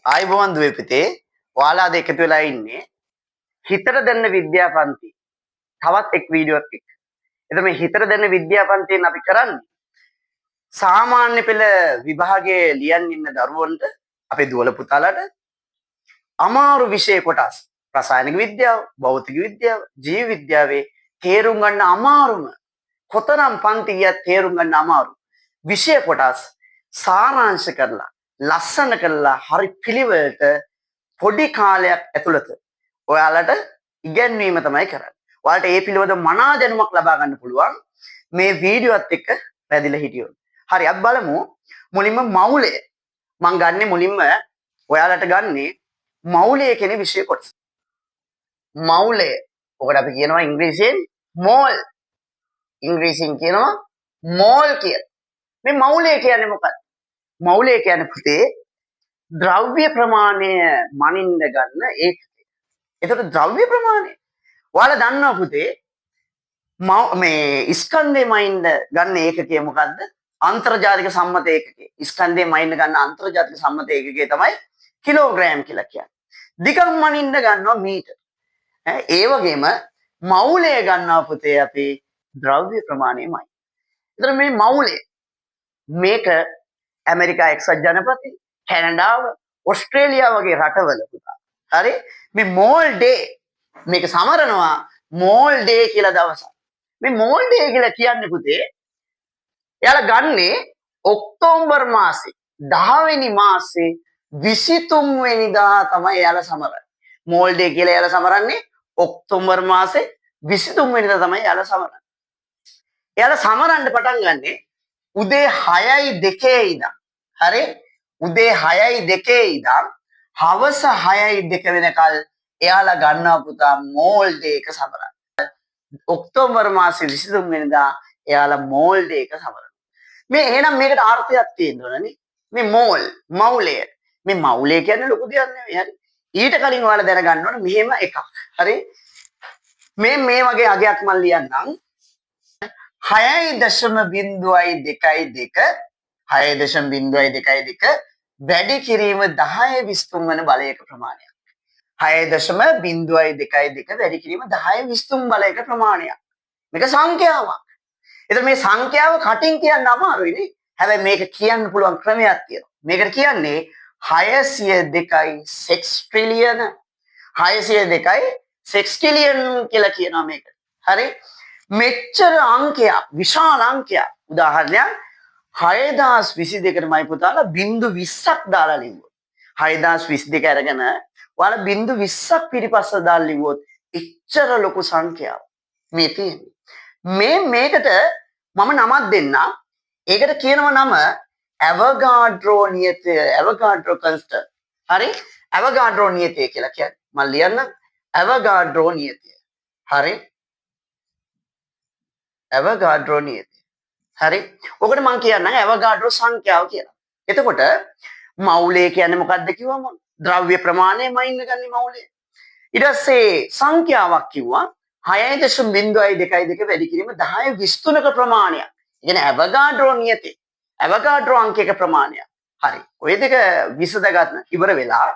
ආයිබෝවන් දුවේ පුතේ. ඔයාලා අද එකතු වෙලා ඉන්නේ හිතට දැනෙන විද්‍යාපන්ති. තවත් එක් වීඩියෝයක් එක්ක. එතකොට මේ හිතට දැනෙන විද්‍යාපන්තියෙන් අපි කරන්නේ සාමාන්‍ය පෙළ විභාගයේ ලියන් ඉන්න දරුවන්ට අපේ දුවල පුතාලට අමාරු විෂය කොටස් රසායනික විද්‍යාව, භෞතික විද්‍යාව, ජීව විද්‍යාවේ තේරුම් ගන්න අමාරුම කොතරම් පන්ති ගියත් තේරුම් ගන්න අමාරු විෂය කොටස් සාරාංශ කරලා ලස්සන කරලා හරි පිළිවෙලට පොඩි කාලයක් ඇතුළත ඔයාලට ඉගැන්වීම තමයි කරන්නේ. ඔයාලට ඒ පිළිවෙත මනා දැනුමක් ලබා ගන්න පුළුවන් මේ වීඩියෝත් එක්ක පැදිලා හිටියොත්. හරි අපි බලමු මුලින්ම මෞලය. මම ගන්නෙ මුලින්ම ඔයාලට ගන්නෙ මෞලය කියන විෂය කොටස. මෞලය. ඔකට අපි කියනවා ඉංග්‍රීසියෙන් මෝල්. ඉංග්‍රීසියෙන් කියනවා මෝල් කියලා. මේ මෞලය කියන්නේ මොකක්ද? මෞලය කියන්නේ පුතේ ද්‍රව්‍ය ප්‍රමාණය මනින්න ගන්න ඒකකය. එතකොට ද්‍රව්‍ය ප්‍රමාණය ඔයාලා දන්නවා පුතේ මේ ස්කන්ධේ මනින්න ගන්න ඒකකය මොකද්ද? අන්තර්ජාතික සම්මත ඒකකය. ස්කන්ධේ මනින්න ගන්න අන්තර්ජාතික සම්මත ඒකකය තමයි කිලෝග්‍රෑම් කියලා කියන්නේ. දිගක් මනින්න ගන්නවා මීටර. ඒ වගේම මෞලය ගන්නවා පුතේ අපි ද්‍රව්‍ය ප්‍රමාණයමයි. එතකොට මේ මෞලය මේක ඇමරිකා එක්සත් ජනපදය, කැනඩාව, ඕස්ට්‍රේලියාව වගේ රටවල පුතා. හරි? මේ මෝල් ඩේ මේක සමරනවා මෝල් ඩේ කියලා දවසක්. මේ මෝල් ඩේ කියලා කියන්නේ පුතේ එයාලා ගන්නේ ඔක්තෝබර් මාසේ 10 වෙනි මාසේ 23 වෙනිදා තමයි එයාලා සමරන්නේ. මෝල් ඩේ කියලා එයාලා සමරන්නේ ඔක්තෝබර් මාසේ 23 වෙනිදා තමයි එයාලා සමරන්නේ. එයාලා සමරන්න පටන් ගන්නේ උදේ 6:02 ඉඳන්. හරි? උදේ 6:02 ඉඳන් හවස 6:02 වෙනකල් එයාලා ගන්නවා පුතා මෝල් ඩේ එක සමරන්න. ඔක්තෝබර් මාසේ 23 වෙනිදා එයාලා මෝල් ඩේ එක සමරනවා. මේ එහෙනම් මේකට අර්ථයක් තියෙන්න ඕනනේ. මේ මෞලය. මේ මෞලය කියන්නේ ලොකු දෙයක් නෙවෙයි. හරි? ඊට කලින් ඔයාලා දැනගන්න ඕන මෙහෙම එකක්. හරි? මේ වගේ අගයක් මම ලියන්නම්. 6.022 වැඩි කිරීම 10 වන බලයක ප්‍රමාණයක්. 6.022 වැඩි කිරීම 10 බලයක ප්‍රමාණයක්. මේක සංඛ්‍යාවක්. එතකොට මේ සංඛ්‍යාව කටින් කියන්න අමාරුයි නේ. හැබැයි මේක කියන්න පුළුවන් ක්‍රමයක් තියෙනවා. මේකට කියන්නේ 602යි සෙක්ස්ට්‍රිලියන. 602යි සෙක්ස්ට්‍රිලියන් කියලා කියනවා මේක. හරි? මෙච්චර අංකයක් විශාල අංකයක් උදාහරණයක් 6022කටමයි පුතාලා 0.20ක් දාලා ලිව්වොත් 6022 අරගෙන ඔයාලා 0.20ක් පිටිපස්ස දාලා ලිව්වොත් එච්චර ලොකු සංඛ්‍යාවක් මේ තියෙන්නේ මේකට මම නමක් දෙන්න ඒකට කියනම නම ඇවගාඩ්‍රෝ නියතය ඇවගාඩ්‍රෝ කන්ස්ටන්ට් හරි ඇවගාඩ්‍රෝ නියතය කියලා කියන්නේ මම ලියන්න ඇවගාඩ්‍රෝ නියතය හරි ඇවගාඩ්‍රෝ නියතය. හරි? ඔකට මම කියන්නම් ඇවගාඩ්‍රෝ සංඛ්‍යාව කියලා. එතකොට මෞලය කියන්නේ මොකක්ද කිව්වම ද්‍රව්‍ය ප්‍රමාණයම ඉන්න ගන්නේ මෞලය. ඊට පස්සේ සංඛ්‍යාවක් කිව්වා 6.022 වැඩි කිරීම 10 ප්‍රමාණයක්. ඒ කියන්නේ ඇවගාඩ්‍රෝ නියතය. ඇවගාඩ්‍රෝ අංකයක ප්‍රමාණයක්. හරි. ඔය දෙක විසඳගන්න ඉවර වෙලා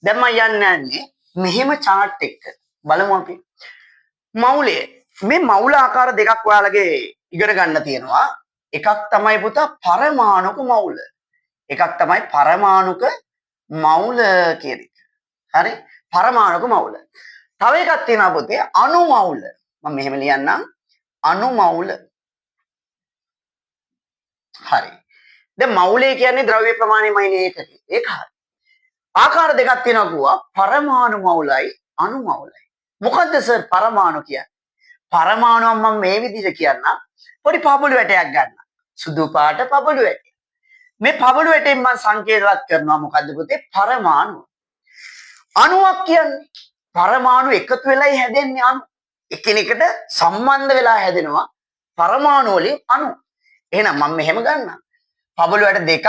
දැන් මම යන්නේ මෙහෙම chart එක. බලමු අපි. මෞලය මේ මෞල ආකාර දෙකක් ඔයාලගේ ඉගෙන ගන්න තියෙනවා. එකක් තමයි පුතා පරමාණුක මෞල. එකක් තමයි පරමාණුක මෞල කියන එක. හරි? පරමාණුක මෞල. තව එකක් තියෙනවා පුතේ අණු මෞල. මම මෙහෙම ලියන්නම් අණු මෞල. හරි. දැන් මෞලය කියන්නේ ද්‍රව්‍ය ප්‍රමාණයමයි නේ ඒක හරි. ආකාර දෙකක් තියෙනවා කිව්වා පරමාණු මෞලයි අණු මෞලයි. මොකද්ද සර් පරමාණු කියන්නේ? පරමාණුව මම මේ විදිහට කියන්නම් පොඩි පබළු වැටයක් ගන්න. සුදු පාට පබළු වැටය. මේ පබළු වැටෙන් මම සංකේතවත් කරනවා මොකද්ද පුතේ පරමාණු. අණුවක් කියන්නේ පරමාණු එකතු වෙලයි හැදෙන්නේ අණු. එකිනෙකට සම්බන්ධ වෙලා හැදෙනවා පරමාණු වලින් අණු. එහෙනම් මම මෙහෙම ගන්නම්. පබළු වැට දෙකක්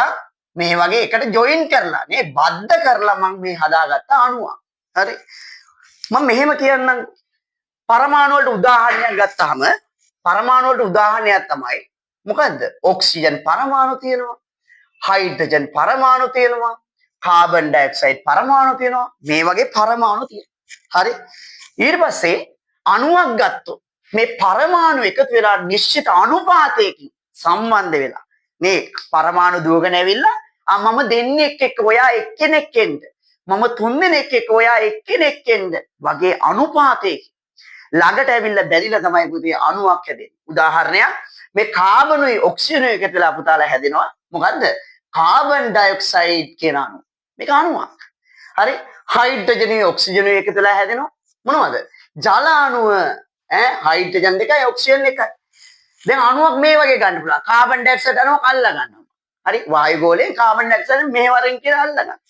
මේ වගේ එකට ජොයින් කරලා නේ බද්ධ කරලා මම මේ හදාගත්ත අණුවක්. හරි? මම මෙහෙම කියන්නම් පරමාණු වලට උදාහරණයක් ගත්තාම පරමාණු වලට උදාහරණයක් තමයි මොකද්ද? ඔක්සිජන් පරමාණු තියෙනවා. හයිඩ්‍රජන් පරමාණු තියෙනවා. කාබන් ඩයොක්සයිඩ් පරමාණු තියෙනවා. මේ වගේ පරමාණු තියෙනවා. හරි. ඊට පස්සේ අණුවක් ගත්තොත් මේ පරමාණු එකතු වෙලා නිශ්චිත අනුපාතයකින් සම්බන්ධ වෙලා මේ පරමාණු දුවගෙන ඇවිල්ලා මම දෙන්නෙක් එක්ක ඔයා එක්කෙනෙක් එන්න මම තුන්දෙනෙක් එක්ක ඔයා එක්කෙනෙක් එන්න වගේ අනුපාතයකින් ළඟට ඇවිල්ලා බැරිලා තමයි පුතේ අණුවක් හැදෙන්නේ. උදාහරණයක් මේ කාබනුයි ඔක්සිජනුයි එකතු වෙලා පුතාලා හැදෙනවා. මොකද්ද? කාබන් ඩයොක්සයිඩ් කියන අණුව. මේක අණුවක්. හරි. හයිඩ්‍රජනුයි ඔක්සිජනුයි එකතු වෙලා හැදෙනවා. මොනවද? ජල අණුව හයිඩ්‍රජන් දෙකයි ඔක්සිජන් එකයි. දැන් අණුවක් මේ වගේ ගන්න පුළුවන්. කාබන් ඩයොක්සයිඩ් අණුවක් අල්ල ගන්නවා. හරි. වායු ගෝලයෙන් කාබන් ඩයොක්සයිඩ් මෙහෙවරෙන් කියලා අල්ල ගන්න.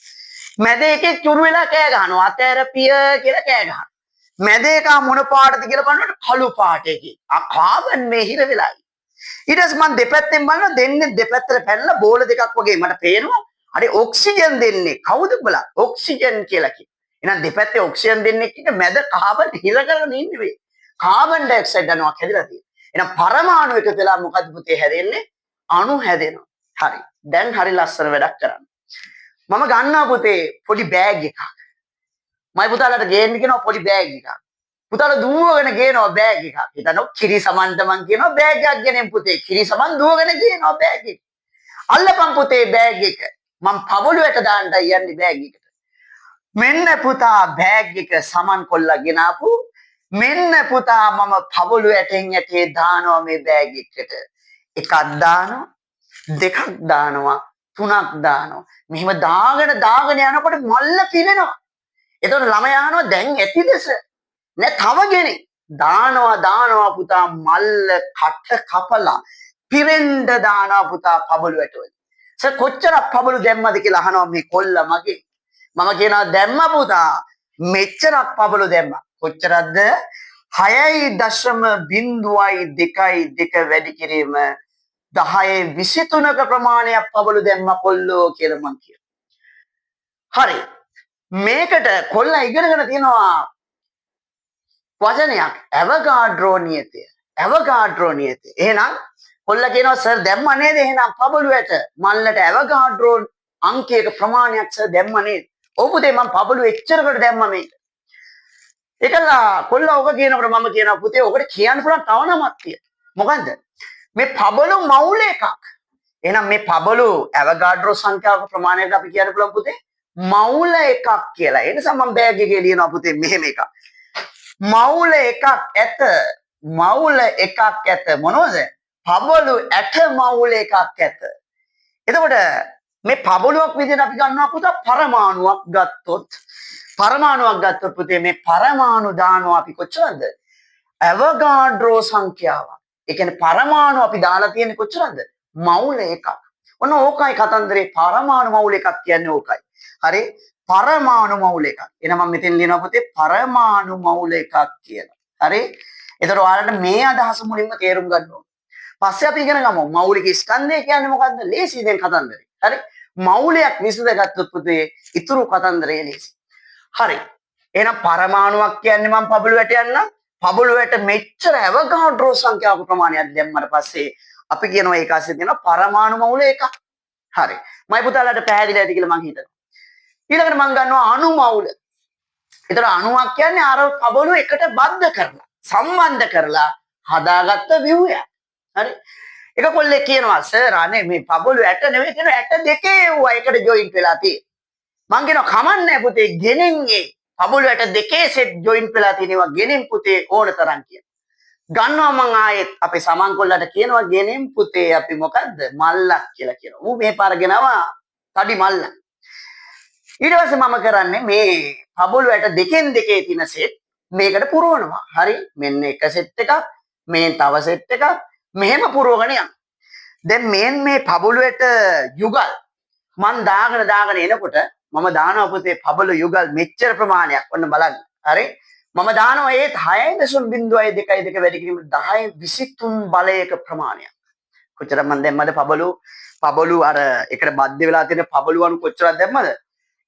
මැද එකේ චුරු වෙලා කෑ ගහනවා. අතැරපිය කියලා කෑ ගහනවා. මැද එක මොන පාටද කියලා බලනකොට කළු පාට එකේ. කාබන් මේ හිර වෙලායි. ඊට පස්සේ මම දෙපැත්තෙන් බලනවා දෙන්නේ දෙපැත්තට පැනලා බෝල දෙකක් වගේ මට පේනවා. හරි ඔක්සිජන් දෙන්නේ කවුද බලන්න? ඔක්සිජන් කියලා කියනවා. එහෙනම් දෙපැත්තේ ඔක්සිජන් දෙන්නේ කිට මැද කාබන් හිර කරගෙන ඉන්නේ වෙයි. කාබන් ඩයොක්සයිඩ් අණුවක් හැදිලා තියෙනවා. එහෙනම් පරමාණු එකතු වෙලා මොකද්ද පුතේ හැදෙන්නේ? අණු හැදෙනවා. හරි. දැන් හරි ලස්සන වැඩක් කරන්න. මම ගන්නවා පුතේ පොඩි බෑග් එකක්. මයි පුතාලට ගේන්න කියනවා පොඩි බෑග් එකක්. පුතාලා දුවගෙන ගේනවා බෑග් එකක්. හිතනවා කිරි සමන්ට මං කියනවා බෑග් එකක් ගෙනෙන් පුතේ. කිරි සමන් දුවගෙන ගේනවා බෑග් එක. අල්ලපන් පුතේ බෑග් එක. මං පවුලට දාන්නයි යන්නේ බෑග් එකට. මෙන්න පුතා බෑග් එක සමන් කොල්ලා ගෙනාපු. මෙන්න පුතා මම පවුල ඇටෙන් ඇටේ දානවා මේ බෑග් එකට. එකක් දානවා, දෙකක් දානවා, තුනක් දානවා. මෙහෙම දාගෙන යනකොට මල්ල පිරෙනවා. එතකොට ළමයා අහනවා දැන් ඇතිදස නෑ තව ගෙනේ දානවා පුතා මල්ල කට කපලා පිරෙන්න දානවා පුතා පබළු වැටවල. කොච්චරක් පබළු දැම්මද කියලා අහනවා මේ කොල්ලා මගේ. මම කියනවා දැම්ම පුතා මෙච්චරක් පබළු දැම්මා. කොච්චරක්ද? 6.0.2 වැඩි කිරීම 10.23ක ප්‍රමාණයක් පබළු දැම්ම කොල්ලෝ කියලා මං කියනවා. හරි. මේකට කොල්ලා ඉගෙනගෙන තියෙනවා වචනයක් ඇවගාඩ්‍රෝ නියතය. ඇවගාඩ්‍රෝ නියතය. එහෙනම් කොල්ලා කියනවා සර් දැම්ම නේද? එහෙනම් පබළු ඇට මල්ලට ඇවගාඩ්‍රෝ අංකයක ප්‍රමාණයක් සර් දැම්ම නේද? ඔව් පුතේ මම පබළු එච්චරකට දැම්මා මේක. ඒකලා කොල්ලා ඔක කියනකොට මම කියනවා පුතේ ඔකට කියන්න පුළුවන් තව නමක් තියෙනවා. මොකන්ද? මේ පබළු මවුල එකක්. එහෙනම් මේ පබළු ඇවගාඩ්‍රෝ සංඛ්‍යාවක ප්‍රමාණයකට අපි කියන්න පුළුවන් පුතේ මවුල එකක් කියලා. ඒ නිසා මම බෑග් එකේ ලියනවා පුතේ මෙහෙම එකක්. මවුල එකක් ඇත. මවුල එකක් ඇත. මොනවද? පබළු ඇට මවුල එකක් ඇත. එතකොට මේ පබළුවක් විදිහට අපි ගන්නවා පුතා පරමාණුවක් ගත්තොත් පුතේ මේ පරමාණු දානවා අපි කොච්චරද? ඇවගාඩ්‍රෝ සංඛ්‍යාව. ඒ කියන්නේ පරමාණු අපි දාලා තියෙන්නේ කොච්චරද? මවුල එකක්. ඔන්න ඕකයි කතන්දරේ පරමාණු මවුල එකක් කියන්නේ ඕකයි. හරි පරමාණු මවුල එකක්. එහෙනම් මම මෙතෙන් ලියනවා පුතේ පරමාණු මවුල එකක් කියලා. හරි. ඒතර ඔයාලට මේ අදහස මුලින්ම තේරුම් ගන්න ඕනේ. පස්සේ අපි ඉගෙන ගමු මෞලික ස්කන්ධය කියන්නේ මොකද්ද? ලේසි දැන් කතන්දරේ. හරි. මෞලයක් විසඳගත්තොත් පුතේ ඉතුරු කතන්දරේ ලේසි. හරි. එහෙනම් පරමාණුවක් කියන්නේ මම පබළු වැටයක් නම් පබළු වැට මෙච්චර ඇවගාඩ්‍රෝ සංඛ්‍යාවක ප්‍රමාණයක් දැම්මට පස්සේ අපි කියනවා ඒක ASCII තියෙනවා පරමාණු මවුල එකක්. හරි. මයි පුතාලට පැහැදිලි ඇති කියලා මම හිතනවා. ඊළඟට මම ගන්නවා අණු මවුල. ඒතර අණුවක් කියන්නේ අර පබළු එකට බද්ධ කරලා සම්බන්ධ කරලා හදාගත්ත ව්‍යුහයක්. හරි. එක කොල්ලෙක් කියනවා සර් අනේ මේ පබළු ඇට නෙවෙයි කියන ඇට දෙකේ වුණා එකට ජොයින්ට් වෙලා තියෙන්නේ. මං කියනවා කමන්නේ පුතේ ගෙනෙන්නේ පබළු ඇට දෙකේ සෙට් ජොයින්ට් වෙලා තියෙනවා ගෙනෙන් පුතේ ඕන තරම් කියන. ගන්නවා මං ආයෙත් අපේ සමන් කොල්ලට කියනවා ගෙනෙන් පුතේ අපි මොකද්ද මල්ලක් කියලා කියනවා. ඌ මේ පාර ගෙනවා තඩි මල්ලක්. ඊට පස්සේ මම කරන්නේ මේ පබළු ඇට දෙකෙන් දෙකේ තියෙන සෙට් මේකට පුරවනවා. හරි මෙන්න එක සෙට් එකක් මේ තව සෙට් එකක් මෙහෙම පුරවගෙන යනවා. දැන් මේ පබළු ඇට යුගල් මන් දාගෙන එනකොට මම දානවා පුතේ පබළු යුගල් මෙච්චර ප්‍රමාණයක් ඔන්න බලන්න. හරි මම දානවා ඒත් 6.02 වැඩි කිරීම 10.23 බලයක ප්‍රමාණයක්. කොච්චර මන් දැම්මද පබළු අර එකට බද්ධ වෙලා තියෙන පබළු අණු කොච්චරක් දැම්මද?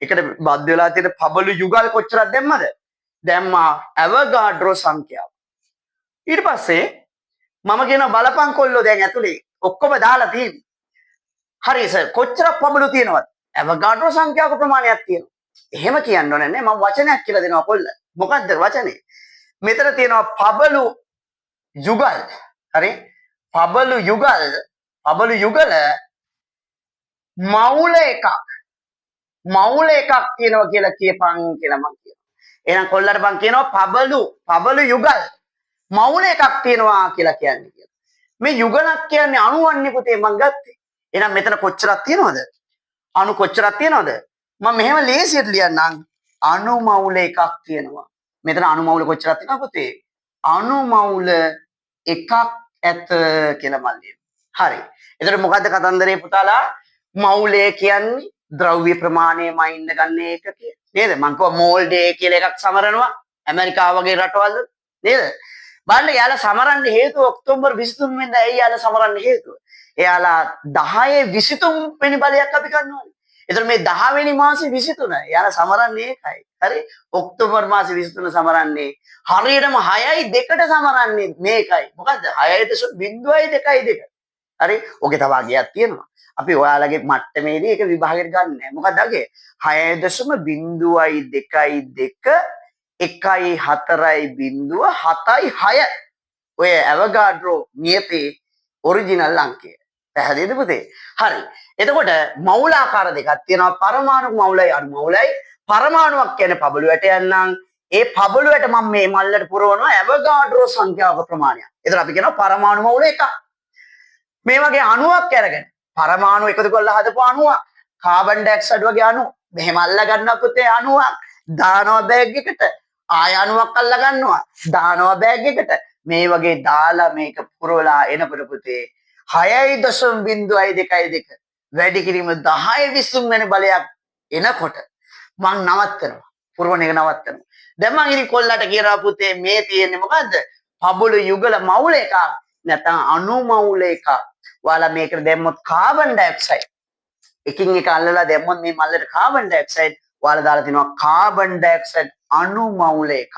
එකට බද්ධ වෙලා තියෙන පබළු යුගල් කොච්චරක් දැම්මද? දැම්මා ඇවගාඩ්‍රෝ සංඛ්‍යාව. ඊට පස්සේ මම කියනවා බලපං කොල්ලෝ දැන් ඇතුලේ ඔක්කොම දාලා තියෙන්නේ. හරි සර් කොච්චරක් පබළු තියෙනවද? ඇවගාඩ්‍රෝ සංඛ්‍යාවක ප්‍රමාණයක් තියෙනවා. එහෙම කියන්න ඕනේ නේ. මම වචනයක් කියලා දෙනවා කොල්ල. මොකද්ද වචනේ? මෙතන තියෙනවා පබළු යුගල්. හරි? පබළු යුගල මවුල එකක්. මවුල එකක් තියෙනවා කියලා කියපන් කියලා මම කියනවා. එහෙනම් කොල්ලට මම කියනවා පබළු යුගල් මවුල එකක් තියෙනවා කියලා කියන්නේ කියලා. මේ යුගලක් කියන්නේ අණුවන්නේ පුතේ මම ගත්තේ. එහෙනම් මෙතන කොච්චරක් තියෙනවද? අණු කොච්චරක් තියෙනවද? මම මෙහෙම ලේසියට ලියන්නම්. අණු මවුල එකක් තියෙනවා. මෙතන අණු මවුල කොච්චරක් තියෙනවද පුතේ? අණු මවුල එකක් ඇත කියලා මම ලියනවා. හරි. එතකොට මොකද්ද කතන්දරේ පුතාලා? මවුලය කියන්නේ ද්‍රව්‍ය ප්‍රමාණයම ඉන්න ගන්න ඒකකය. නේද? මම කිව්වා මෝල් ඩේ කියලා එකක් සමරනවා ඇමරිකාව වගේ රටවල් වල. නේද? බලන්න යාලා සමරන්න හේතුව ඔක්තෝබර් 23 වෙනිදා ඇයි යාලා සමරන්න හේතුව? එයාලා 10/23 වෙනි බලයක් අපි ගන්නවානේ. ඒතර මේ 10 වෙනි මාසේ 23 යාලා සමරන්නේ ඒකයි. හරි? ඔක්තෝබර් මාසේ 23 සමරන්නේ හරියටම 6/2ට සමරන්නේ මේකයි. මොකද්ද? 6.02. හරි? ඔගේ තව අගයක් තියෙනවා. අපි ඔයාලගේ මට්ටමේදී ඒක විභාගයට ගන්න නැහැ. මොකද අගේ 6.02 1.4.76 ඔය ඇවගාඩ්‍රෝ නියතේ ඔරිජිනල් අංකය. පැහැදිලිද පුතේ? හරි. එතකොට මවුලාකාර දෙකක් තියෙනවා. පරමාණු මවුලයි අණු මවුලයි. පරමාණුවක් කියන්නේ පබළු ඇටයක් නම් ඒ පබළු ඇට මම මේ මල්ලට පුරවනවා ඇවගාඩ්‍රෝ සංඛ්‍යාවක ප්‍රමාණයක්. එතකොට අපි කියනවා පරමාණු මවුල එකක්. මේ වගේ අණුවක් අරගෙන පරමාණු එකතු කරලා හදපු අණුවක් කාබන් ඩයොක්සයිඩ් වගේ අණු මෙහෙම අල්ල ගන්නවා පුතේ අණුවක් දානවා බෑග් එකට ආය අණුවක් අල්ල ගන්නවා දානවා බෑග් එකට මේ වගේ දාලා මේක පුරවලා එනකොට පුතේ 6.02 වැඩි කිරීම 10/20 වෙනි බලයක් එනකොට මං නවත්තනවා පුරවන එක නවත්තනවා දැන් මං ඉතින් කොල්ලට කියනවා පුතේ මේ තියෙන්නේ මොකද්ද පබළු යුගල මවුල එකක් නැත්නම් අණු මවුල එකක් ඔයාලා මේකට දැම්මොත් කාබන් ඩයොක්සයිඩ් එකින් එක අල්ලලා දැම්මොත් මේ මල්ලට කාබන් ඩයොක්සයිඩ් ඔයාලා දාලා තිනවා කාබන් ඩයොක්සයිඩ් අණු මවුල එකක්